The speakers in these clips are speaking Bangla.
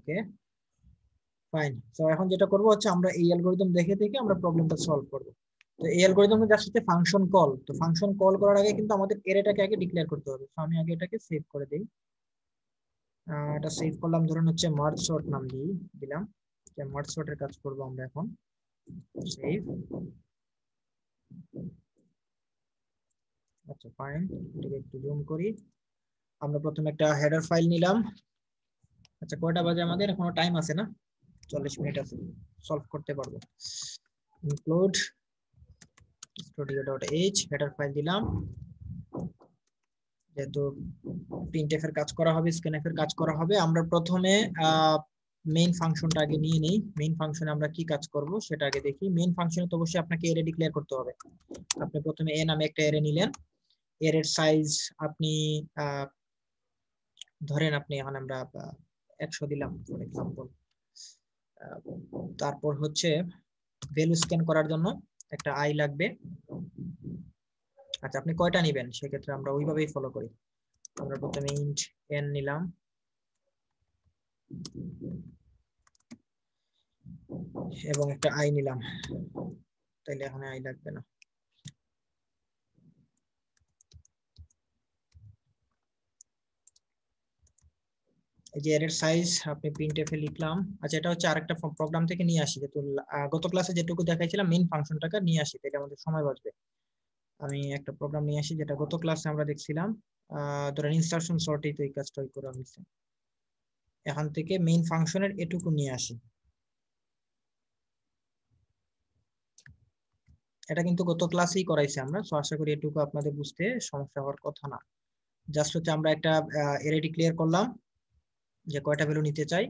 Okay fine. সো এখন যেটা করব হচ্ছে আমরা এই অ্যালগরিদম দেখে দেখে আমরা প্রবলেমটা সলভ করব। তো এই অ্যালগরিদমে জাস্ট হচ্ছে ফাংশন কল। তো ফাংশন কল করার আগে কিন্তু আমাদের এটাকে আগে ডিক্লেয়ার করতে হবে। তো আমি আগে এটাকে সেভ করে দেই। এটা সেভ করলাম, ধরুন হচ্ছে মার্জ সর্ট নাম দিলাম। মার্জ সর্টের কাজ করব আমরা এখন। সেভ। আচ্ছা ফাইন, এটাকে একটু জুম করি। আমরা প্রথমে একটা হেডার ফাইল নিলাম। আচ্ছা কয়টা বাজে আমাদের? এখনো টাইম আছে না, 40 মিনিট আছে, সলভ করতে পারবো। ইনক্লুড studio.h হেডার ফাইল দিলাম। যেহেতু printf এর কাজ করা হবে, scanf এর কাজ করা হবে, আমরা প্রথমে মেইন ফাংশনটা আগে নিয়ে নেই। মেইন ফাংশনে আমরা কি কাজ করব সেটা আগে দেখি। মেইন ফাংশনে তো অবশ্যই আপনাকে অ্যারে ডিক্লেয়ার করতে হবে। আপনি প্রথমে a নামে একটা অ্যারে নিলেন। অ্যারের সাইজ আপনি ধরেন আপনি এখন আমরা 100 দিলাম ফর এক্সাম্পল। তারপর হচ্ছে ভ্যালু স্ক্যান করার জন্য একটা আই লাগবে। আচ্ছা আপনি কয়টা নেবেন সেক্ষেত্রে আমরা ওইভাবেই ফলো করি। আমরা প্রথমে ইন্ট n নিলাম, এবং একটা আই নিলাম। তাইলে এখানে আই লাগবে না। এই যে এর সাইজ আপনি printf এ লিখলাম। আচ্ছা এটা হচ্ছে আরেকটা প্রোগ্রাম থেকে নিয়ে আসি, যেহেতু গত ক্লাসে যেটুকু দেখাইছিলাম মেইন ফাংশনটাকে নিয়ে আসি, তাহলে আমাদের সময় বাঁচবে। আমি একটা প্রোগ্রাম নিয়ে আসি যেটা গত ক্লাসে আমরা দেখছিলাম। ধরেন ইনসারশন সর্টেই তো এই কাজটা করে হয়েছে। এখান থেকে মেইন ফাংশনের এটুকু নিয়ে আসি। এটা কিন্তু গত ক্লাসেই করাইছি আমরা, তো আশা করি এটুকু আপনাদের বুঝতে সমস্যা হওয়ার কথা না। জাস্ট হচ্ছে আমরা একটা অ্যারে ডিক্লেয়ার করলাম যে কয়টা ভ্যালু নিতে চাই,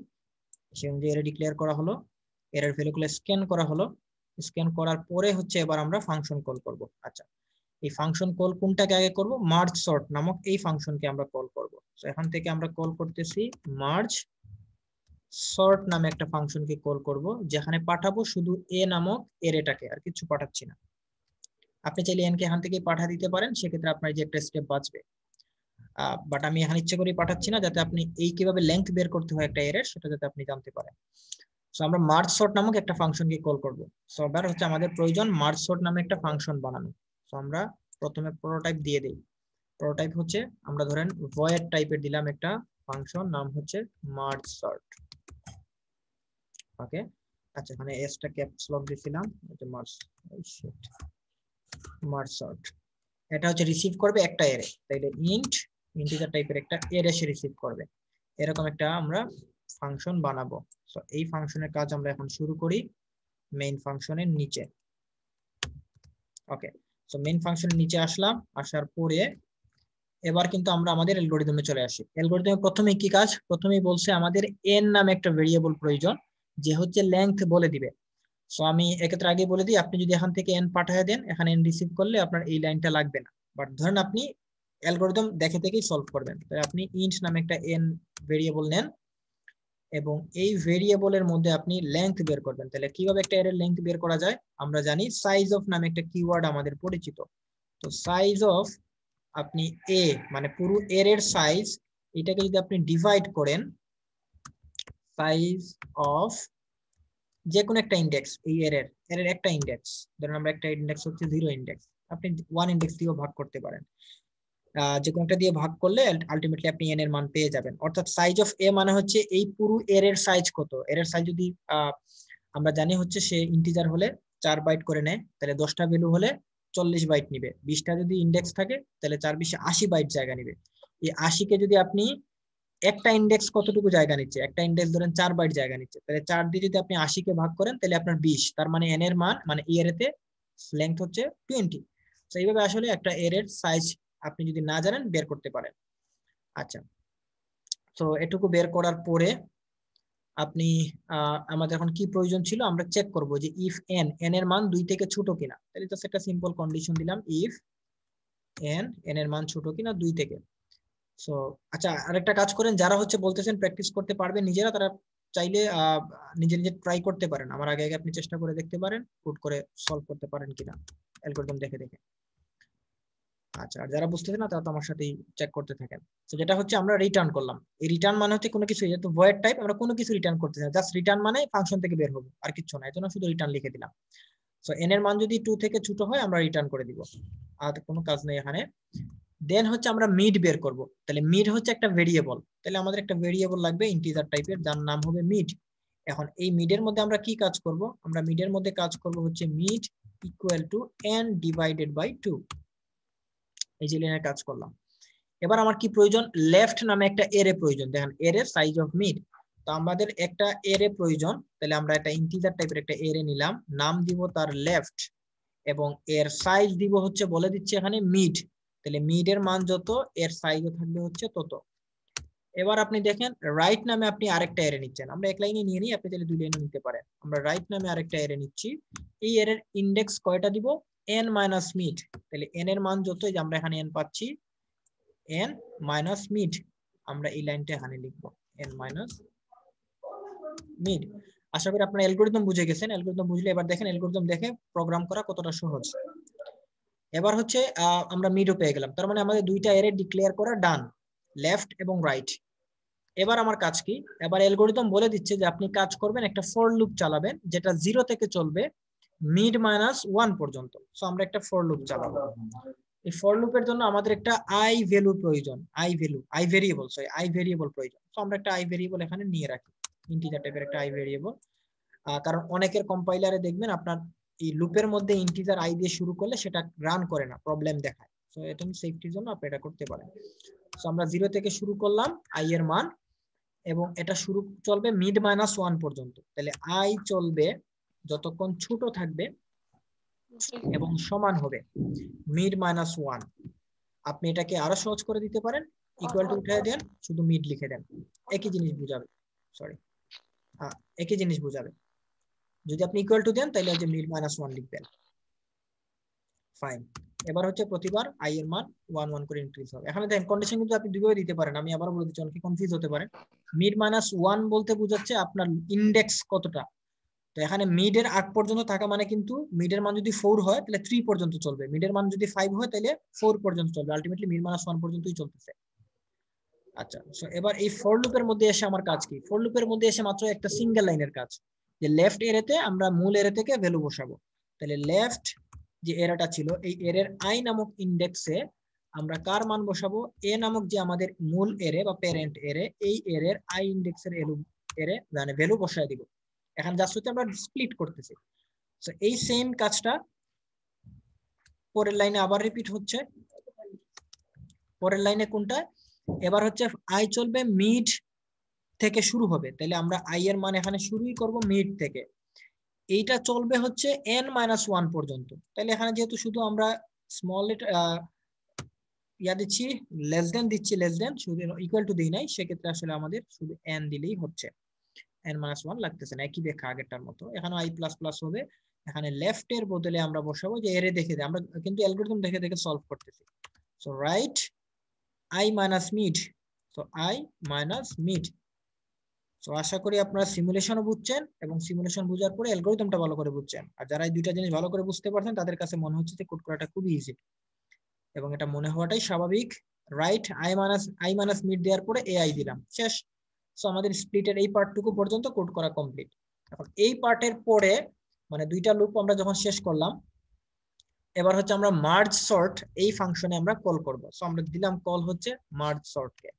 সেই অনুযায়ী অ্যারে ডিক্লেয়ার করা হলো। এর ভ্যালুগুলো স্ক্যান করা হলো। স্ক্যান করার পরে হচ্ছে এবার আমরা ফাংশন কল করব। আচ্ছা এই ফাংশন কল কোনটাকে আগে করব? মার্জ সর্ট নামক এই ফাংশনকে আমরা কল করব। তো এখান থেকে আমরা কল করতেছি মার্জ সর্ট নামে একটা ফাংশনকে কল করব, যেখানে পাঠাবো শুধু এ নামক এরেটাকে, আর কিছু পাঠাচ্ছি না। আপনি চাইলে এন কে এখান থেকে পাঠিয়ে দিতে পারেন, সেক্ষেত্রে আপনার যে একটা স্টেপ বাঁচবে। বাট আমি এখানে ইচ্ছে করে পাঠাচ্ছি না, যাতে আপনি এই কিভাবে লেংথ বের করতে হয় একটা এরের, সেটা যাতে আপনি জানতে পারেন। সো আমরা মার্জ সর্ট নামক একটা ফাংশনকে কল করব। সো এবার হচ্ছে আমাদের প্রয়োজন মার্জ সর্ট নামে একটা ফাংশন বানানো। সো আমরা প্রথমে প্রোটোটাইপ দিয়ে দেই। প্রোটোটাইপ হচ্ছে আমরা ধরেন ভয়েড টাইপের দিলাম একটা ফাংশন, নাম হচ্ছে মার্জ সর্ট। ওকে আচ্ছা এখানে এস টা ক্যাপস লক দিছিলাম, এটা মার্জ মার্জ সর্ট। এটা হচ্ছে রিসিভ করবে একটা অ্যারে, তাইলে ইন্ট ইন্টিজার টাইপের একটা অ্যারে সে রিসিভ করবে। এরকম একটা আমরা ফাংশন বানাবো। সো এই ফাংশনের কাজ আমরা এখন শুরু করি মেইন ফাংশনের নিচে। ওকে সো মেইন ফাংশনের নিচে আসলাম, আসার পরে এবার কিন্তু আমরা আমাদের অ্যালগরিদমে চলে আসি। অ্যালগরিদমে প্রথমে কি কাজ? প্রথমেই বলছে আমাদের n নামে একটা ভেরিয়েবল প্রয়োজন, যে হচ্ছে লেংথ বলে দিবে। সো আমি এক্ষেত্রে আগে বলে দিই, আপনি যদি এখান থেকে n পাঠিয়ে দেন, এখানে n রিসিভ করলে আপনার এই লাইনটা লাগবে না। বাট ধরেন আপনি অ্যালগরিদম দেখে থেকেই সলভ করবেন, তাই আপনি ইন্ট নামে একটা n ভেরিয়েবল নেন, এবং এই ভেরিয়েবলের মধ্যে আপনি লেংথ বের করবেন। তাহলে কিভাবে একটা এর লেংথ বের করা যায়? আমরা জানি সাইজ অফ নামে একটা কিওয়ার্ড আমাদের পরিচিত। তো সাইজ অফ আপনি এ মানে পুরো এর সাইজ, এটাকে যদি আপনি ডিভাইড করেন, সাইজ অফ যে কোনো একটা ইন্ডেক্স, এই এর একটা ইন্ডেক্স, ধরুন আমরা একটা ইন্ডেক্স হচ্ছে 0 ইন্ডেক্স, আপনি 1 ইন্ডেক্স দিয়েও ভাগ করতে পারেন। যে কোনটা দিয়ে ভাগ করলে আলটিমেটলি আপনি n এর মান পেয়ে যাবেন। অর্থাৎ সাইজ অফ a মানে হচ্ছে এই পুরো এর সাইজ কত। এর সাইজ যদি আমরা জানি হচ্ছে সে ইন্টিজার হলে 4 বাইট করে নেয়, তাহলে 10টা ভ্যালু হলে 40 বাইট নিবে। 20টা যদি ইন্ডেক্স থাকে তাহলে 4 20 80 বাইট জায়গা নিবে। এই 80 কে যদি আপনি একটা ইন্ডেক্স কতটুকু জায়গা নিচ্ছে, একটা ইন্ডেক্স ধরেন 4 বাইট জায়গা নিচ্ছে, তাহলে 4 দিয়ে যদি আপনি 80 কে ভাগ করেন তাহলে আপনার 20, তার মানে n এর মান মানে এই এর লেংথ হচ্ছে 20। তো এইভাবে আসলে একটা এর সাইজ আপনি যদি না জানেন বের করতে পারেন। আচ্ছা তো এটুকু বের করার পরে আপনি আমাদের এখন কি প্রয়োজন ছিল, আমরা চেক করব যে ইফ n এর মান 2 থেকে ছোট কিনা। তাহলে জাস্ট একটা সিম্পল কন্ডিশন দিলাম, ইফ n এর মান ছোট কিনা 2 থেকে। সো আচ্ছা আরেকটা কাজ করেন, যারা হচ্ছে বলতেছেন প্র্যাকটিস করতে পারবেন নিজেরা, তারা চাইলে নিজে নিজে ট্রাই করতে পারেন। আমার আগে আগে আপনি চেষ্টা করে দেখতে পারেন, কোড করে সলভ করতে পারেন কিনা অ্যালগরিদম দেখে দেখে। আচ্ছা, আর যারা বুঝতেছেন না তারা তো আমার সাথেই চেক করতে থাকেন। তো যেটা হচ্ছে আমরা রিটার্ন করলাম, এই রিটার্ন মানে হচ্ছে কোনো কিছু, যেহেতু ভয়েড টাইপ আমরা কোনো কিছু রিটার্ন করতে চাই, জাস্ট রিটার্ন মানে ফাংশন থেকে বের হবে আর কিছু না, এজন্য শুধু রিটার্ন লিখে দিলাম। সো n এর মান যদি 2 থেকে ছোট হয় আমরা রিটার্ন করে দিব, আর কোনো কাজ নেই এখানে। দেন হচ্ছে আমরা মিড বের করব, তাহলে মিড হচ্ছে একটা ভেরিয়েবল, তাহলে আমাদের একটা ভেরিয়েবল লাগবে ইন্টিজার টাইপের যার নাম হবে মিড। এখন এই মিডের মধ্যে আমরা কি কাজ করব, আমরা মিডের মধ্যে কাজ করব হচ্ছে mid equal to n divided by 2, এই যে লাইনের কাজ করলাম। এবার আমার কি প্রয়োজন, লেফট নামে একটা এরে প্রয়োজন, দেখেন এরে সাইজ অফ মিড, তো আমাদের একটা এরে প্রয়োজন, তাহলে আমরা একটা ইন্টিজার টাইপের একটা এরে নিলাম, নাম দিব তার লেফট, এবং এর সাইজ দিব হচ্ছে, বলে দিচ্ছে এখানে মিড, তাহলে মিড এর মান যত এর সাইজও থাকবে হচ্ছে তত। এবার আপনি দেখেন রাইট নামে আপনি আরেকটা এরে নিচ্ছেন, আমরা এক লাইনে নিয়ে নিই, আপনি তাহলে দুই লাইনে নিতে পারেন। আমরা রাইট নামে আরেকটা এরে নিচ্ছি, এই এর ইন্ডেক্স কয়টা দিব, n মাইনাস মিড, তাহলে n এর মান যত, যে আমরা এখানে n পাচ্ছি n মাইনাস মিড, আমরা এই লাইনটা এখানে লিখবো n মাইনাস মিড। আশা করি আপনারা অ্যালগরিদম বুঝে গেছেন, অ্যালগরিদম বুঝলে এবার দেখেন অ্যালগরিদম দেখে প্রোগ্রাম করা কতটা সহজ। এবার হচ্ছে আমরা মিডও পেয়ে গেলাম, তার মানে আমাদের দুইটা এরে ডিক্লেয়ার করা ডান, লেফট এবং রাইট। এবার আমার কাজ কি, এবার অ্যালগরিদম বলে দিচ্ছে যে আপনি কাজ করবেন, একটা ফর লুপ চালাবেন যেটা 0 থেকে চলবে মিড মাইনাস 1 পর্যন্ত। সো আমরা একটা ফর লুপ চালাবো, এই ফর লুপের জন্য আমাদের একটা আই ভ্যালু প্রয়োজন, আই ভেরিয়েবল প্রয়োজন। তো আমরা একটা আই ভেরিয়েবল এখানে নিয়ে রাখি, ইন্টিজার টাইপের একটা আই ভেরিয়েবল, কারণ অনেকের কম্পাইলারে দেখবেন আপনার এই লুপের মধ্যে ইন্টিজার আই দিয়ে শুরু করলে সেটা রান করে না, প্রবলেম দেখায়। তো এটা সেফটির জন্য আপনি এটা করতে পারেন। তো আমরা 0 থেকে শুরু করলাম আই এর মান, এবং এটা শুরু চলবে মিড মাইনাস 1 পর্যন্ত, তাহলে আই চলবে যতক্ষণ ছোট থাকবে এবং সমান হবে মিড মাইনাস 1। আপনি এটাকে আরো সহজ করে দিতে পারেন, ইকুয়াল টু উঠে দেন, শুধু মিড লিখে দেন, একই জিনিস বুঝাবে, সরি একই জিনিস বুঝাবে। যদি আপনি ইকুয়াল টু দেন তাহলে যে মিড মাইনাস 1 লিখবেন, ফাইন। এবার হচ্ছে প্রতিবার আই এর মান 1 1 করে ইনক্রিজ হবে। এখানে দেখেন কন্ডিশন কিন্তু আপনি দুইভাবে দিতে পারেন, আমি আবার বলে দিচ্ছি, অনেকে কনফিউজ হতে পারে। মিড মাইনাস 1 বলতে বোঝাচ্ছে আপনার ইন্ডেক্স কতটা, তো এখানে মিড এর আগ পর্যন্ত থাকা মানে কিন্তু মিডের মান যদি 4 হয় তাহলে 3 পর্যন্ত চলবে, মিডের মান যদি 5 হয় তাহলে 4 পর্যন্ত চলবে, আলটিমেটলি মিড মাইনাস 1 পর্যন্তই চলতেছে। আচ্ছা, সো এবার এই ফর লুপের মধ্যে এসে আমার কাজ কি, ফর লুপের মধ্যে এসে মাত্র একটা সিঙ্গেল লাইনের কাজ, যে লেফট এরেতে আমরা মূল এরে থেকে ভ্যালু বসাবো, তাহলে লেফট যে এরাটা ছিল এই এরের আই নামক ইন্ডেক্সে আমরা কার মান বসাবো, এ নামক যে আমাদের মূল এরে বা প্যারেন্ট এরে, এই এরের আই ইন্ডেক্সের এরে মানে ভ্যালু বসায় দিব। এখন জাস্ট হচ্ছে আমরা স্প্লিট করতেছি। সো এই সেম কাজটা পরের লাইনে আবার রিপিট হচ্ছে, পরের লাইনে কোনটা, এবার হচ্ছে আই চলবে মিড থেকে শুরু হবে, তাহলে আমরা আই এর মান এখানে শুরুই করব মিড থেকে, এইটা চলবে হচ্ছে n মাইনাস 1 পর্যন্ত। তাহলে এখানে যেহেতু শুধু আমরা স্মল ইয়া দিচ্ছি, লেস দেন দিচ্ছি, লেস দেন শুধু ইকুয়াল টু দিই নাই, সেক্ষেত্রে আসলে আমাদের শুধু n দিলেই হচ্ছে, n মাইনাস 1 লাগতেছে না, একই ব্যাখ্যা আগেরটার মতো। এখানে i প্লাস প্লাস হবে, এখানে লেফট এর বদলে আমরা বসাবো যে এরে দেখে দেয়, আমরা কিন্তু অ্যালগরিদম দেখে দেখে সলভ করতেছি। So right i minus mid, so i minus mid. তো আশা করি আপনারা সিমুলেশনও বুঝছেন, এবং সিমুলেশন বোঝার পরে অ্যালগরিদমটা ভালো করে বুঝছেন। আর যারা এই দুইটা জিনিস ভালো করে বুঝতে পারছেন তাদের কাছে মনে হচ্ছে যে কোড করাটা খুবই ইজি, এবং এটা মনে হওয়াটাই স্বাভাবিক। রাইট আই মাইনাস মিড দেওয়ার পরে এআই দিলাম, শেষ। সো আমাদের স্প্লিটের এই পার্টটুকু পর্যন্ত কোড করা কমপ্লিট। এখন এই পার্টের পরে মানে দুইটা লুপ আমরা যখন শেষ করলাম, এবার হচ্ছে আমরা মার্জ সর্ট এই ফাংশনে আমরা কল করব। সো আমরা দিলাম কল হচ্ছে মার্জ সর্টকে,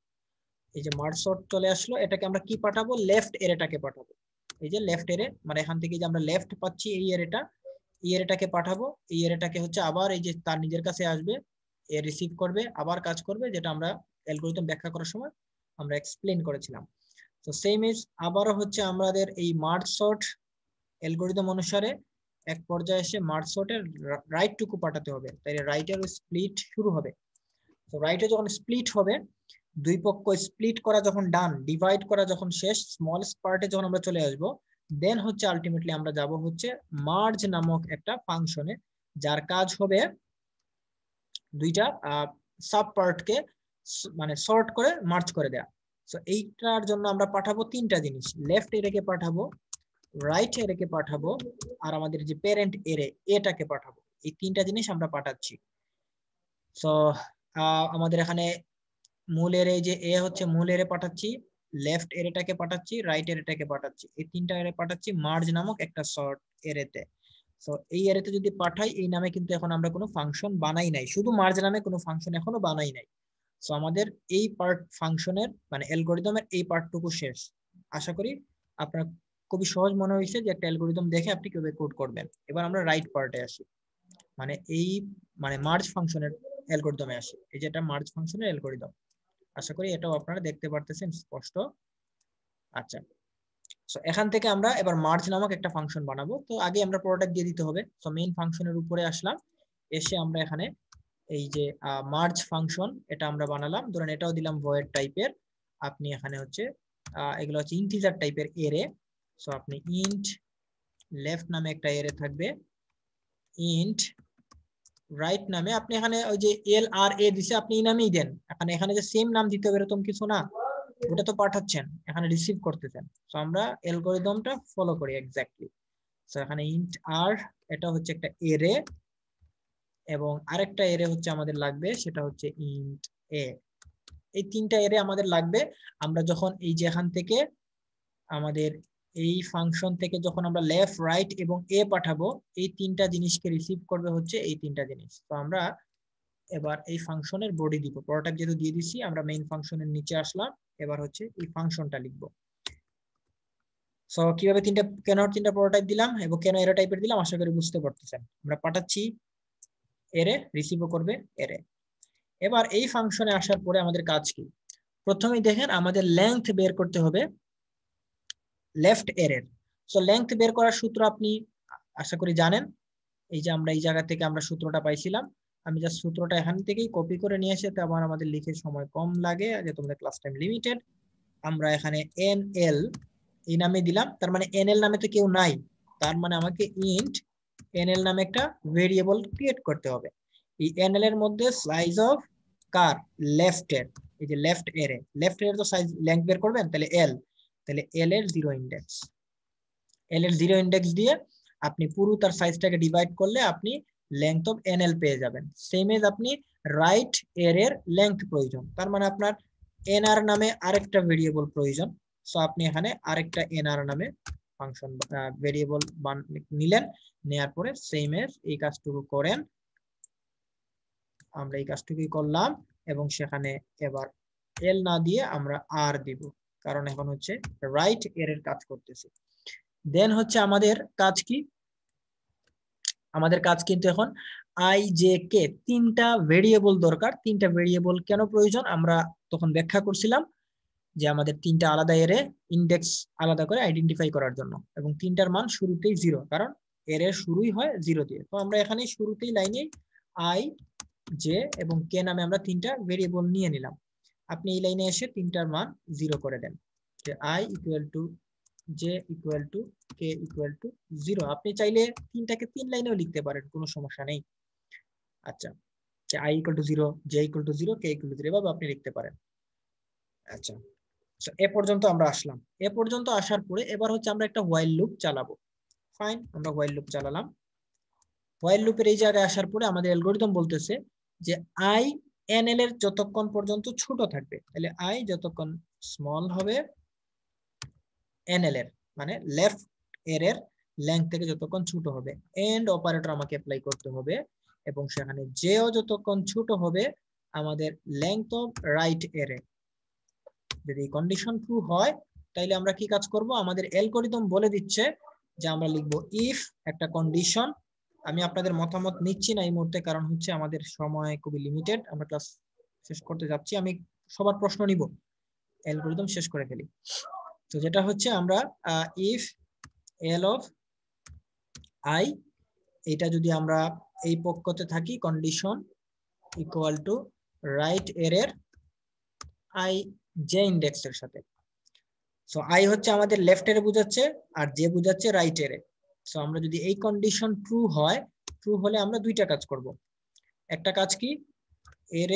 এই যে মার্জ সর্ট চলে আসলো, এটাকে আমরা কি পাঠাবো, লেফট এরেটাকে পাঠাবো। এই যে লেফট এরে মানে এখান থেকে যে আমরা লেফট পাচ্ছি এই এরেটাকে পাঠাবো, এই এরেটাকে হচ্ছে আবার এই যে তার নিজের কাছে আসবে, এ রিসিভ করবে, আবার কাজ করবে, যেটা আমরা অ্যালগরিদম ব্যাখ্যা করার সময় আমরা এক্সপ্লেইন করেছিলাম। তো সেম ইজ আবারও হচ্ছে আমাদের এই মার্জ সর্ট অ্যালগরিদম অনুসারে এক পর্যায়ে এসে মার্জ সর্টের রাইট টুকু পাঠাতে হবে, তাই রাইটের স্প্লিট শুরু হবে। তো রাইটে যখন স্প্লিট হবে, দুই পক্ষ স্প্লিট করা যখন ডান, ডিভাইড করা যখন শেষ, স্মল পার্টে যখন আমরা চলে আসব, দেন হচ্ছে আলটিমেটলি আমরা যাব হচ্ছে মার্জ নামক একটা ফাংশনে, যার কাজ হবে দুইটা সাব পার্টকে মানে সর্ট করে মার্জ করে দেয়া। সো এইটার জন্য আমরা পাঠাবো তিনটা জিনিস, লেফট এরেকে পাঠাবো, রাইট এরেকে পাঠাবো, আর আমাদের যে প্যারেন্ট এরে এটাকে পাঠাবো, এই তিনটা জিনিস আমরা পাঠাচ্ছি। সো আমাদের এখানে মূল এরে যে এ হচ্ছে মূল এরে পাঠাচ্ছি, লেফট এরেটাকে পাঠাচ্ছি, রাইট এরেটাকে পাঠাচ্ছি, এই তিনটা এরে পাঠাচ্ছি মার্জ নামক একটা শর্ট এরেতে। তো এই এরেতে যদি পাঠাই, এই নামে কিন্তু এখন আমরা কোনো ফাংশন বানাই নাই, শুধু মার্জ নামে কোনো ফাংশন এখনো বানাই নাই। সো আমাদের এই পার্ট ফাংশনের মানে অ্যালগরিদমের এই পার্টটুকু শেষ। আশা করি আপনার খুবই সহজ মনে হয়েছে যে একটা অ্যালগরিদম দেখে আপনি কিভাবে কোড করবেন। এবার আমরা রাইট পার্টে আসি, মানে এই মানে মার্জ ফাংশনের অ্যালগরিদমে আসি। এই যে এটা মার্জ ফাংশনের অ্যালগরিদম, আশা করি এটাও আপনারা দেখতে পারতেছেন স্পষ্ট। আচ্ছা, সো এখান থেকে আমরা এবার মার্জ নামক একটা ফাংশন বানাবো। তো আগে আমরা প্রোডাক্ট দিয়ে দিতে হবে। সো মেইন ফাংশনের উপরে আসলাম, এসে আমরা এখানে এই যে মার্জ ফাংশন এটা আমরা বানালাম। ধরেন এটাও দিলাম ভয়েড টাইপের। আপনি এখানে হচ্ছে এগুলো হচ্ছে ইন্টিজার টাইপের এরে। সো আপনি ইন্ট লেফট নামে একটা এরে থাকবে, ইন্ট রাইট নামে আপনি এখানে ওই যে এল আর এ দিছে আপনি এই নামেই দেন। এখানে যে সেম নাম দিতে হবে এরকম কিছু না, ওটা তো পাঠাচ্ছেন, এখানে রিসিভ করতেছেন। তো আমরা অ্যালগরিদমটা ফলো করি এক্স্যাক্টলি। তো এখানে ইন্ট আর এটা হচ্ছে একটা এরে, এবং আরেকটা এরে হচ্ছে আমাদের লাগবে, সেটা হচ্ছে ইন্ট এ। এই তিনটা এরে আমাদের লাগবে। আমরা যখন এই যে এখান থেকে আমাদের এই ফাংশন থেকে যখন আমরা লেফট রাইট এবং এ পাঠাবো, এই তিনটা জিনিসকে রিসিভ করবে হচ্ছে এই তিনটা জিনিস। তো আমরা এবার এই ফাংশনের বডি দিব, প্রোডাক্ট যেহেতু দিয়ে দিচ্ছি আমরা মেইন ফাংশনের নিচে আসলাম। এবার হচ্ছে এই ফাংশনটা লিখবো। সো কিভাবে কেন তিনটা প্রোটোটাইপ দিলাম এবং কেন এরে টাইপের দিলাম আশা করি বুঝতে পারতেছেন। আমরা পাঠাচ্ছি এরে, রিসিভও করবে এরে। এবার এই ফাংশনে আসার পরে আমাদের কাজ কি? প্রথমেই দেখেন আমাদের লেংথ বের করতে হবে লেফট এরের। সো লেংথ বের করার সূত্র আপনি আশা করি জানেন। এই যে আমরা এই জায়গা থেকে আমরা সূত্রটা পাইছিলাম, আমি জাস্ট সূত্রটা এখান থেকেই কপি করে নিয়ে এসে, তো আবার আমাদের লিখে সময় কম লাগে, যে তোমাদের ক্লাস টাইম লিমিটেড। আমরা এখানে এন এল এই নামে দিলাম, তার মানে এন এল নামে তো কেউ নাই, তার মানে আমাকে ইন্ট এন এল নামে একটা ভেরিয়েবল ক্রিয়েট করতে হবে। এই এন এল এর মধ্যে সাইজ অফ কার লেফট এর, এই যে লেফট এর তো সাইজ লেংথ বের করবেন, তাহলে এল, তাহলে এল এর 0 ইন্ডেক্স, এল এর 0 ইন্ডেক্স দিয়ে আপনি পুরো তার সাইজটাকে ডিভাইড করলে আপনি লেংথ অফ এন এল পেয়ে যাবেন। সেম এজ আপনি রাইট এর লেংথ প্রয়োজন, তার মানে আপনার এনআর নামে আরেকটা ভেরিয়েবল প্রয়োজন। সো আপনি এখানে আরেকটা এনআর নামে ফাংশন ভেরিয়েবল নিলেন, নেয়ার পরে সেম এজ এই কাজটুকু করেন, আমরা এই কাজটুকুই করলাম। এবং সেখানে এবার এল না দিয়ে আমরা আর দিব, কারণ এখন হচ্ছে রাইট এর কাজ করতেছি। দেন হচ্ছে আমাদের কাজ কি? আমাদের কাজ কিন্তু এখন আই জে কে তিনটা ভেরিয়েবল দরকার। তিনটা ভেরিয়েবল কেন প্রয়োজন আমরা তখন ব্যাখ্যা করছিলাম, যে আমাদের তিনটা আলাদা এরে ইন্ডেক্স আলাদা করে আইডেন্টিফাই করার জন্য, এবং তিনটার মান শুরুতেই 0, কারণ এর শুরুই হয় 0 দিয়ে। তো আমরা এখানে শুরুতেই লাইনে আই জে এবং কে নামে আমরা তিনটা ভেরিয়েবল নিয়ে নিলাম। আপনি এই লাইনে এসে তিনটার মান 0 করে দেন, যে I equal to J equal to K equal to 0। আপনি চাইলে তিনটাকে 3 লাইনেও লিখতে পারেন, কোনো সমস্যা নেই। আচ্ছা, যে I equal to 0, J equal to 0, K equal to 0 এভাবে আপনি লিখতে পারেন। আচ্ছা, এ পর্যন্ত আমরা আসলাম। এ পর্যন্ত আসার পরে এবার হচ্ছে আমরা একটা হোয়াইল লুপ চালাবো। ফাইন, আমরা হোয়াইল লুপ চালালাম। হোয়াইল লুপের এই জায়গায় আসার পরে আমাদের অ্যালগরিদম বলতেছে যে আই এন এল এর যতক্ষণ পর্যন্ত ছোট থাকবে, তাহলে আই যতক্ষণ স্মল হবে এন এল এর মানে লেফট এর লেংথ থেকে যতক্ষণ ছোট হবে, এন্ড অপারেটর আমাকে অ্যাপ্লাই করতে হবে। এবং সেখানে জেও যতক্ষণ ছোট হবে আমাদের লেংথ অফ রাইট এর, যদি কন্ডিশন ট্রু হয় তাইলে আমরা কি কাজ করব? আমাদের অ্যালগরিদম বলে দিচ্ছে যে আমরা লিখব ইফ একটা কন্ডিশন। আমি আপনাদের মতামত নিচ্ছি না এই মুহূর্তে, কারণ হচ্ছে আমাদের সময় খুবই লিমিটেড, আমরা ক্লাস শেষ করতে যাচ্ছি। আমি সবার প্রশ্ন নিব, অ্যালগরিদম শেষ করে ফেলি। তো যেটা হচ্ছে আমরা ইফ এল অফ আই, এটা যদি আমরা এই পক্ষতে থাকি কন্ডিশন ইকুয়াল টু রাইট এর আই জে ইন্ডেক্স এর সাথে। সো আই হচ্ছে আমাদের লেফট এর বুঝাচ্ছে আর জে বুঝাচ্ছে রাইট এর। সো আমরা যদি এই কন্ডিশন ট্রু হয়, ট্রু হলে আমরা দুইটা কাজ করব। একটা কাজ কি, এর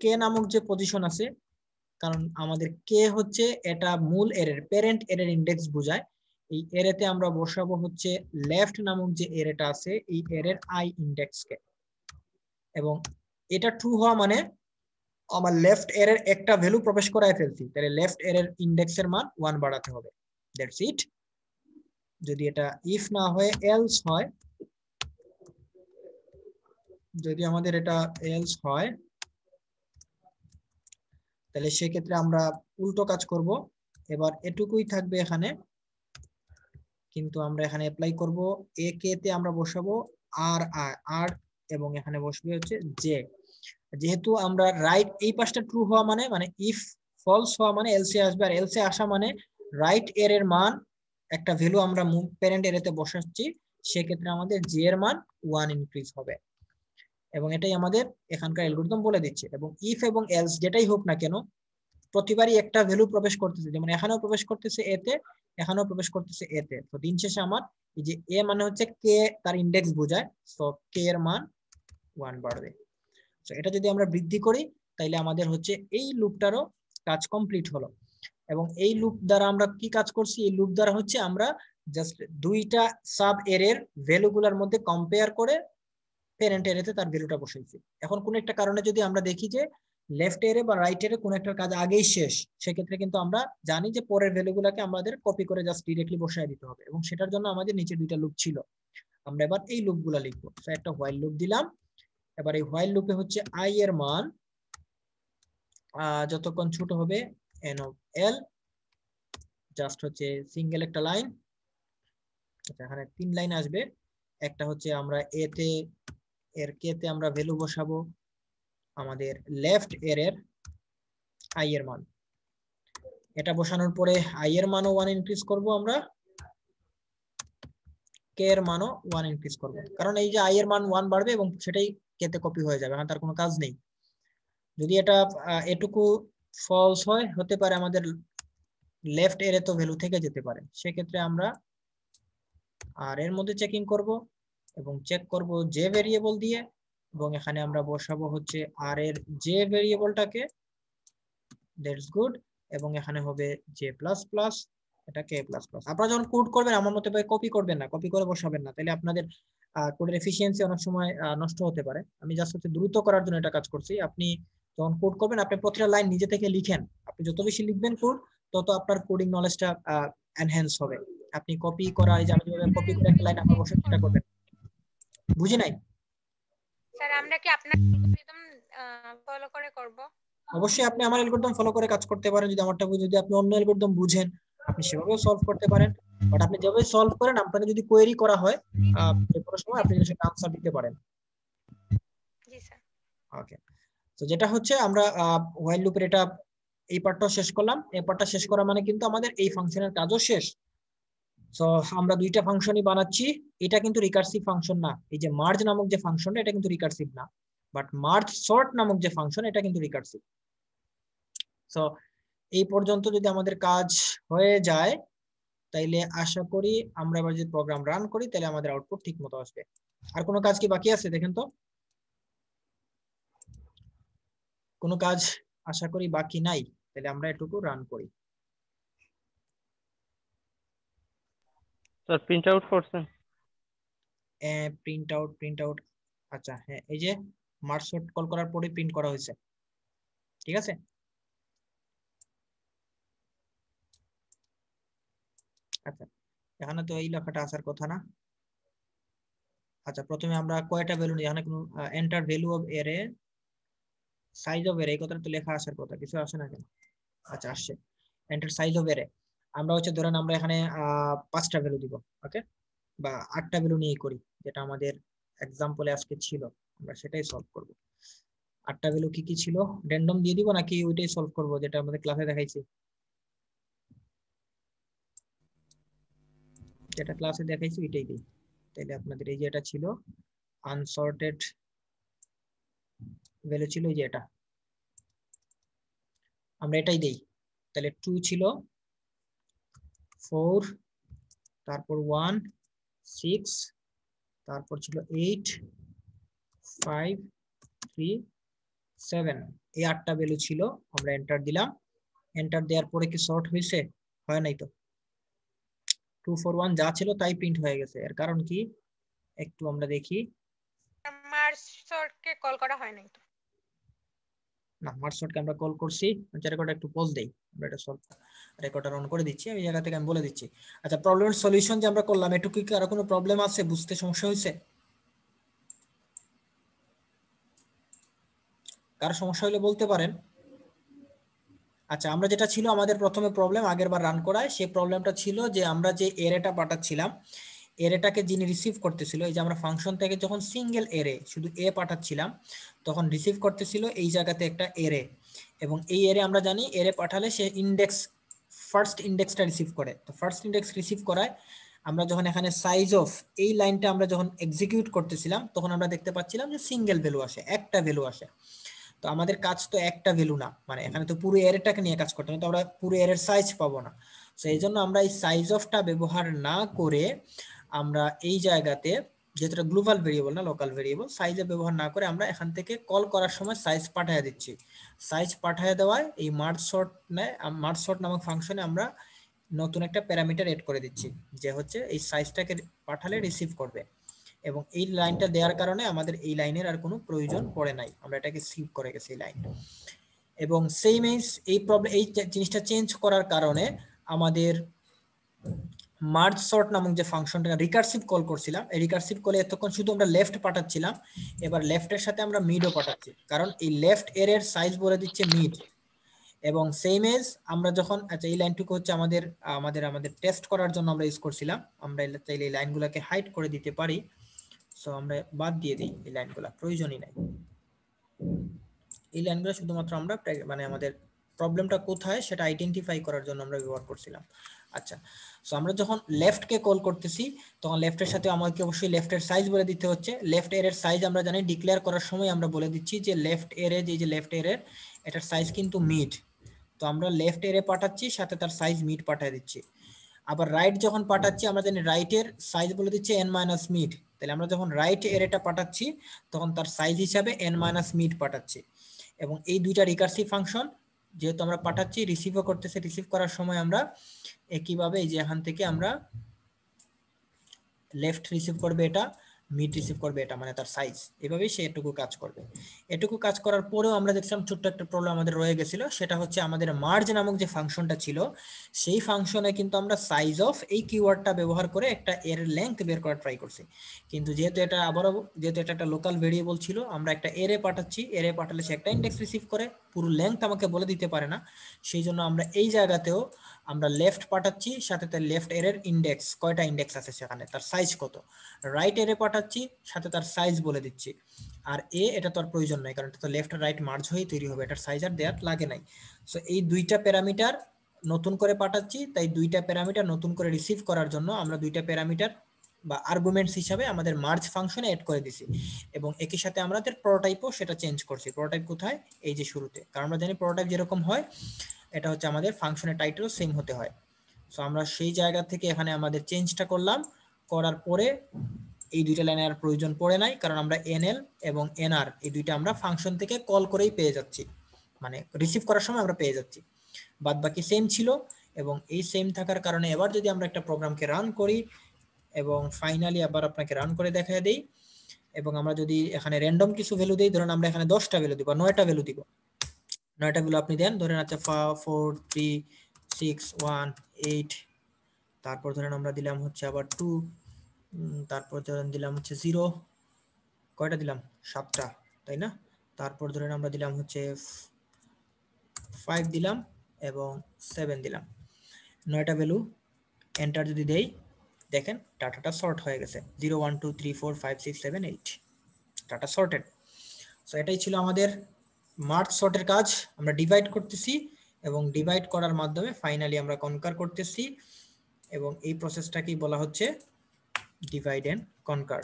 কে নামক যে পজিশন আছে, কারণ আমাদের কে হচ্ছে এটা মূল এর প্যারেন্ট এর ইন্ডেক্স বোঝায়, এই এরেতে আমরা বসাবো হচ্ছে লেফট নামক যে এরেটা আছে এই এর আই ইন্ডেক্স কে। এবং এটা ট্রু হওয়া মানে আমার লেফট এর একটা ভ্যালু প্রবেশ করায় ফেলছি, তাহলে লেফট এর ইন্ডেক্সের মান 1 বাড়াতে হবে। That's it. যদি এটা ইফ না হয়ে এলস হয়, যদি আমাদের এটা এলস হয় তাহলে সেক্ষেত্রে আমরা উল্টো কাজ করব। এবার এটুকুই থাকবে এখানে, কিন্তু আমরা এখানে অ্যাপ্লাই করব এ কে তে আমরা বসাবো আর আর এবং এখানে বসবে হচ্ছে জে। যেহেতু আমরা রাইট এই পাশটা ট্রু হওয়া মানে ইফ ফলস হওয়া মানে এলসে আসবে, আর এলসে আসা মানে রাইট এর এর মান একটা ভ্যালু আমরা প্যারেন্ট এর এতে বসাচ্ছি, সেক্ষেত্রে আমাদের জে এর মান 1 ইনক্রিজ হবে। এবং এটাই আমাদের এখানকার অ্যালগরিদম বলে দিচ্ছে। এবং ইফ এবং এলস যেটাই হোক না কেন, প্রতিবারই একটা ভ্যালু প্রবেশ করতেছে, যেমন এখানেও প্রবেশ করতেছে এতে, এখানেও প্রবেশ করতেছে এতে। তো দিন শেষে আমার এই যে এ মানে হচ্ছে কে, তার ইন্ডেক্স বোঝায়, তো কে এর মান 1 বাড়বে। তো এটা যদি আমরা বৃদ্ধি করি তাইলে আমাদের হচ্ছে এই লুপটারও কাজ কমপ্লিট হলো। এবং এই লুপ দ্বারা আমরা কি কাজ করছি, এই লুপ দ্বারা হচ্ছে আমরা জাস্ট দুইটা সাব এর ভ্যালুগুলোর মধ্যে কম্পেয়ার করে প্যারেন্ট এরেতে তার ভ্যালুটা বসাইছি। এখন কোন একটা কারণে যদি আমরা দেখি যে লেফট এরে বা রাইট এরে কোন একটা কাজ আগেই শেষ, সেক্ষেত্রে কিন্তু আমরা জানি যে পরের ভ্যালুগুলোকে আমাদের কপি করে জাস্ট ডিরেক্টলি বসায় দিতে হবে। এবং সেটার জন্য আমাদের নিচে দুইটা লুপ ছিল, আমরা এবার এই লুপগুলা লিখবো। তো একটা হোয়াইল লুপ দিলাম। এবার এই হোয়াইল লুপে হচ্ছে আই এর মান যতক্ষণ ছোট হবে এন অফ এল, জাস্ট হচ্ছে সিঙ্গেল একটা লাইন। আচ্ছা, এখানে 3 লাইন আসবে। একটা হচ্ছে আমরা এ তে এর কে তে আমরা ভ্যালু বসাবো আমাদের লেফট এর আই এর মান। এটা বসানোর পরে আই এর মানও 1 ইনক্রিজ করব, আমরা কে এর মানও 1 ইনক্রিজ করব, কারণ এই যে আই এর মান 1 বাড়বে এবং সেটাই কে তে কপি হয়ে যাবে, তার কোনো কাজ নেই। যদি এটা এটুকু ফলস হয়, হতে পারে আমাদের লেফট এর তো ভ্যালু থেকে যেতে পারে, সেক্ষেত্রে আমরা আর এর মধ্যে চেকিং করব এবং চেক করব যে ভেরিয়েবল দিয়ে, এবং এখানে আমরা বসাবো হচ্ছে আর এর যে ভেরিয়েবলটাকে, দ্যাটস গুড। এবং এখানে হবে জে প্লাস প্লাস, এটা কে প্লাস প্লাস। আপনারা যখন কোড করবেন আমার মতে ভাই কপি করবেন না, কপি করে বসাবেন না, তাহলে আপনাদের কোডের এফিসিয়েন্সি অনেক সময় নষ্ট হতে পারে। আমি জাস্ট হচ্ছে দ্রুত করার জন্য এটা কাজ করছি। আপনি যখন কোড করবেন আপনি প্রতিটা লাইন নিজে থেকে লিখেন, আপনি যত বেশি লিখবেন কোড, তত আপনার কোডিং নলেজটা এনহ্যান্স হবে। আপনি কপি করা, এই যে আমি যেভাবে কপি করে একটা লাইন আপনার বসে চেষ্টা করবেন। বুঝি নাই স্যার, আমরা কি আপনার অ্যালগরিদম ফলো করে করব? অবশ্যই আপনি আমার অ্যালগরিদম ফলো করে কাজ করতে পারেন। যদি আমারটা বুঝে, যদি আপনি অন্য অ্যালগরিদম বুঝেন আপনি সেভাবেও সলভ করতে পারেন। বাট আপনি যেভাবে সলভ করেন, আপনাকে যদি কোয়েরি করা হয় যে কোনো সময় আপনি সেটা আনসার দিতে পারেন। জি স্যার। ওকে, তো যেটা হচ্ছে আমরা হোয়াইল লুপের এটা এই পার্টটা শেষ করলাম। এই পার্টটা শেষ করা মানে কিন্তু আমাদের এই ফাংশনের কাজও শেষ। সো আমরা দুইটা ফাংশনই বানাচ্ছি। এটা কিন্তু রিকার্সিভ ফাংশন না। এই যে মার্জ নামক যে ফাংশনটা, এটা কিন্তু রিকার্সিভ না, বাট মার্জ সর্ট নামক যে ফাংশন, এটা কিন্তু রিকার্সিভ। সো এই পর্যন্ত যদি আমাদের কাজ হয়ে যায় তাইলে আশা করি আমরা এবার যদি প্রোগ্রাম রান করি তাহলে আমাদের আউটপুট ঠিক মতো আসবে। আর কোনো কাজ কি বাকি আছে দেখেন তো? কোনো কাজ আশা করি বাকি নাই, তাহলে আমরা এটুকু রান করি। স্যার প্রিন্ট আউট করছেন? প্রিন্ট আউট, আচ্ছা হ্যাঁ, এই যে মার্জ সর্ট কল করার পরে প্রিন্ট করা হয়েছে, ঠিক আছে। আচ্ছা, এখানে তো এই লেখাটা আসার কথা না। আচ্ছা, প্রথমে আমরা কয়টা ভ্যালু নিই, এখানে কোনো এন্টার ভ্যালু অফ এরে, সাইজ অফ এরে, এই কথাটা তো লেখা আসার কথা, কিছু আসে না কেন? আচ্ছা আসছে, এন্টার সাইজ অফ এরে। আমরা হচ্ছে ধরেন আমরা এখানে 5টা ভ্যালু দিব, ওকে, বা 8টা ভ্যালু নিয়েই করি, যেটা আমাদের এক্সাম্পলে আজকে ছিল, আমরা সেটাই সলভ করব। 8টা ভ্যালু কি কি ছিল, র্যান্ডম দিয়ে দিব নাকি ওইটাই সলভ করব যেটা আমাদের ক্লাসে দেখাইছি? যেটা ক্লাসে দেখাইছি ওইটাই দিই। তাইলে আপনাদের এই যে এটা ছিল আনসর্টেড ভ্যালু ছিল, এই যে এটা, আমরা এটাই দেই। তাহলে 2 ছিল, 4, তারপর 1, 6, তারপর ছিল 8, 5, 3, 7, এই 8টা ভ্যালু ছিল। আমরা এন্টার দিলাম। এন্টার দেওয়ার পরে কি সর্ট হয়েছে? হয় নাই তো। 2, 4, 1 যা ছিল তাই প্রিন্ট হয়ে গেছে। এর কারণ কি একটু আমরা দেখি। মার্জ মার্জ সর্টকে কল করা হয় নাই তো। না, মার্জ সর্টকে আমরা কল করছি। রেকর্ড একটু পজ দেই, আমরা এটা সলভ রেকর্ডার অন করে দিচ্ছি, এই জায়গা থেকে আমি বলে দিচ্ছি। আচ্ছা, প্রবলেমের সলিউশন যে আমরা করলাম, এটুকু কি আর কোনো প্রবলেম আছে, বুঝতে সমস্যা হয়েছে? কার সমস্যা হলে বলতে পারেন। আচ্ছা, আমরা যেটা ছিল আমাদের প্রথমে প্রবলেম আগের বার রান করায়, সেই প্রবলেমটা ছিল যে আমরা যে এরেটা পাঠাচ্ছিলাম, এরেটাকে যিনি রিসিভ করতেছিল, এই যে আমরা ফাংশন থেকে যখন সিঙ্গেল এরে শুধু এ পাঠাচ্ছিলাম, তখন রিসিভ করতেছিল এই জায়গাতে একটা এরে, এবং এই এরে আমরা জানি এরে পাঠালে সে ইন্ডেক্স, ফার্স্ট ইন্ডেক্সটা রিসিভ করে। তো ফার্স্ট ইন্ডেক্স রিসিভ করায় আমরা যখন এখানে সাইজ অফ এই লাইনটা আমরা যখন এক্সিকিউট করতেছিলাম, তখন আমরা দেখতে পাচ্ছিলাম যে সিঙ্গেল ভ্যালু আসে, একটা ভ্যালু আসে। তো আমাদের কাজ তো একটা ভ্যালু না, মানে এখানে তো পুরো এরেটাকে নিয়ে কাজ করতে হবে, তো আমরা পুরো এরের সাইজ পাবো না। তো এই জন্য আমরা এই সাইজ অফটা ব্যবহার না করে আমরা এই জায়গাতে, যেটা গ্লোবাল ভেরিয়েবল না লোকাল ভেরিয়েবল, সাইজে ব্যবহার না করে আমরা এখান থেকে কল করার সময় সাইজ পাঠিয়ে দিচ্ছি। সাইজ পাঠিয়ে দেওয়ায় এই মার্জ সর্ট নেয়, মার্জ সর্ট নামক ফাংশনে আমরা নতুন একটা প্যারামিটার এড করে দিচ্ছি, যে হচ্ছে এই সাইজটাকে পাঠালে রিসিভ করবে। এবং এই লাইনটা দেওয়ার কারণে আমাদের এই লাইনের আর কোনো প্রয়োজন পড়ে নাই, আমরা এটাকে স্কিপ করে গেছি এই লাইন। এবং সেই মিনস এই প্রবলেম, এই জিনিসটা চেঞ্জ করার কারণে আমাদের মার্জ সর্ট নামক যে ফাংশনটা রিকার্সিভ কল করছিলাম, এই রিকার্সিভ কলে এতক্ষণ শুধু আমরা লেফট পাঠাচ্ছিলাম, এবার লেফটের সাথে আমরা মিডও পাঠাচ্ছি, কারণ এই লেফট এর সাইজ বলে দিচ্ছে মিড। এবং সেম এজ আমরা যখন, আচ্ছা এই লাইনটুকু হচ্ছে আমাদের আমাদের আমাদের টেস্ট করার জন্য আমরা ইউজ করছিলাম, আমরা চাইলে এই লাইনগুলোকে হাইড করে দিতে পারি। সো আমরা বাদ দিয়ে দিই, এই লাইনগুলো প্রয়োজনই নাই। এই লাইনগুলো শুধুমাত্র আমরা মানে আমাদের প্রবলেমটা কোথায় সেটা আইডেন্টিফাই করার জন্য আমরা ব্যবহার করছিলাম। আচ্ছা, সো আমরা যখন লেফটকে কল করতেছি, তখন লেফটের সাথে আমাকে অবশ্যই লেফটের সাইজ বলে দিতে হচ্ছে। লেফট এর সাইজ আমরা জানি ডিক্লেয়ার করার সময় আমরা বলে দিচ্ছি যে লেফট এরে, যে লেফট এর এটার সাইজ কিন্তু মিড। তো আমরা লেফট এরে পাঠাচ্ছি, সাথে তার সাইজ মিড পাঠিয়ে দিচ্ছি। আবার রাইট যখন পাঠাচ্ছি, আমরা জানি রাইটের সাইজ বলে দিচ্ছে n মাইনাস মিড। তাহলে আমরা যখন রাইট এরেটা পাঠাচ্ছি, তখন তার সাইজ হিসাবে n মাইনাস মিড পাঠাচ্ছি। এবং এই দুইটা রিকার্সিভ ফাংশন যেহেতু আমরা পাঠাচ্ছি, রিসিভও করতেছে, রিসিভ করার সময় আমরা একইভাবে এই যে এখান থেকে আমরা লেফট রিসিভ করবে এটা, মিড রিসিভ করবে এটা, মানে তার সাইজ, এভাবেই সে এটুকু কাজ করবে। এটুকু কাজ করার পরেও আমরা দেখছিলাম ছোট্ট একটা প্রবলেম আমাদের রয়ে গেছিল, সেটা হচ্ছে আমাদের মার্জ নামক যে ফাংশনটা ছিল, সেই ফাংশনে কিন্তু আমরা সাইজ অফ এই কিওয়ার্ডটা ব্যবহার করে একটা এর লেংথ বের করার ট্রাই করছি। কিন্তু যেহেতু এটা আবারও, যেহেতু এটা একটা লোকাল ভেরিয়েবল ছিল, আমরা একটা এরে পাঠাচ্ছি, এরে পাঠালে সে একটা ইন্ডেক্স রিসিভ করে, পুরো লেংথ আমাকে বলে দিতে পারে না। সেই জন্য আমরা এই জায়গাতেও আমরা লেফট পাঠাচ্ছি, সাথে তার লেফট এর ইন্ডেক্স, কয়টা ইন্ডেক্স আছে সেখানে, তার সাইজ কত। রাইট এরে পাঠাচ্ছি, সাথে তার সাইজ বলে দিচ্ছি। আর এটা তো আর প্রয়োজন নাই, কারণ এটা তো লেফট আর রাইট মার্জ হয়েই তৈরি হবে, এটার সাইজ আর দেওয়ার লাগে নাই। সো এই দুইটা প্যারামিটার নতুন করে পাঠাচ্ছি, তাই দুইটা প্যারামিটার নতুন করে রিসিভ করার জন্য আমরা দুইটা প্যারামিটার বা আর্গুমেন্টস হিসাবে আমাদের মার্জ ফাংশনে এড করে দিছি। এবং একই সাথে আমাদের প্রোটোটাইপও সেটা চেঞ্জ করছি। প্রোটোটাইপ কোথায়, এই যে শুরুতে, কারণ আমরা জানি প্রোটোটাইপ যেরকম হয়, এটা হচ্ছে আমাদের ফাংশনের টাইটেলও সেম হতে হয়। সো আমরা সেই জায়গা থেকে এখানে আমাদের চেঞ্জটা করলাম, করার পরে এই দুইটা লাইনের আর প্রয়োজন পড়ে নাই, কারণ আমরা এনএল এবং এনআর এই দুইটা আমরা ফাংশন থেকে কল করেই পেয়ে যাচ্ছি, মানে রিসিভ করার সময় আমরা পেয়ে যাচ্ছি, বাদ বাকি সেম ছিল। এবং এই সেম থাকার কারণে এবার যদি আমরা একটা প্রোগ্রামকে রান করি এবং ফাইনালি আবার আপনাকে রান করে দেখা দেই, এবং আমরা যদি এখানে র্যান্ডম কিছু ভ্যালু দিই, ধরুন আমরা এখানে 10টা ভ্যালু দিব, 9টা ভ্যালু দিব, 9টা ভ্যালু আপনি দেন, ধরেন আচ্ছা 4 3 6 1 8, তারপর ধরেন আমরা দিলাম হচ্ছে আবার 2, তারপর ধরেন দিলাম হচ্ছে 0, কয়টা দিলাম, 7টা, তাই না? তারপর ধরেন আমরা দিলাম হচ্ছে 5 দিলাম এবং 7 দিলাম, 9টা ভ্যালু এন্টার যদি দেই, দেখেন ডাটাটা সর্ট হয়ে গেছে, 0 1 2 3 4 5 6 7 8, ডাটা সর্টেড। সো এটাই ছিল আমাদের মার্জ সর্টের কাজ। আমরা ডিভাইড করতেছি এবং ডিভাইড করার মাধ্যমে ফাইনালি আমরা কনকার করতেছি, এবং এই প্রসেসটাকেই বলা হচ্ছে ডিভাইড এন্ড কনকার।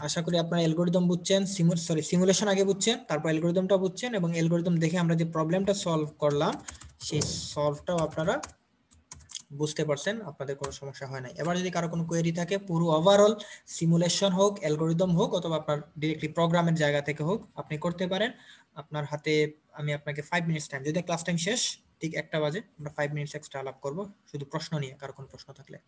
আশা করি আপনারা অ্যালগরিদম বুঝছেন, সিমুলেশন আগে বুঝছেন, তারপর অ্যালগরিদমটা বুঝছেন, এবং অ্যালগরিদম দেখে আমরা যে প্রবলেমটা সলভ করলাম সেই সলভটাও আপনারা বুঝতে পারছেন, আপনাদের কোনো সমস্যা হয় না। এবার যদি কারো কোনো কোয়েরি থাকে, পুরো ওভারঅল সিমুলেশন হোক, অ্যালগরিদম হোক, অথবা আপনার ডিরেক্টলি প্রোগ্রামের জায়গা থেকে হোক, আপনি করতে পারেন। আপনার হাতে আমি আপনাকে 5 মিনিটস টাইম, যদি ক্লাস টাইম শেষ ঠিক 1টা বাজে, আমরা 5 মিনিটস এক্সট্রা আলাপ করব শুধু প্রশ্ন নিয়ে, কারো কোনো প্রশ্ন থাকলে।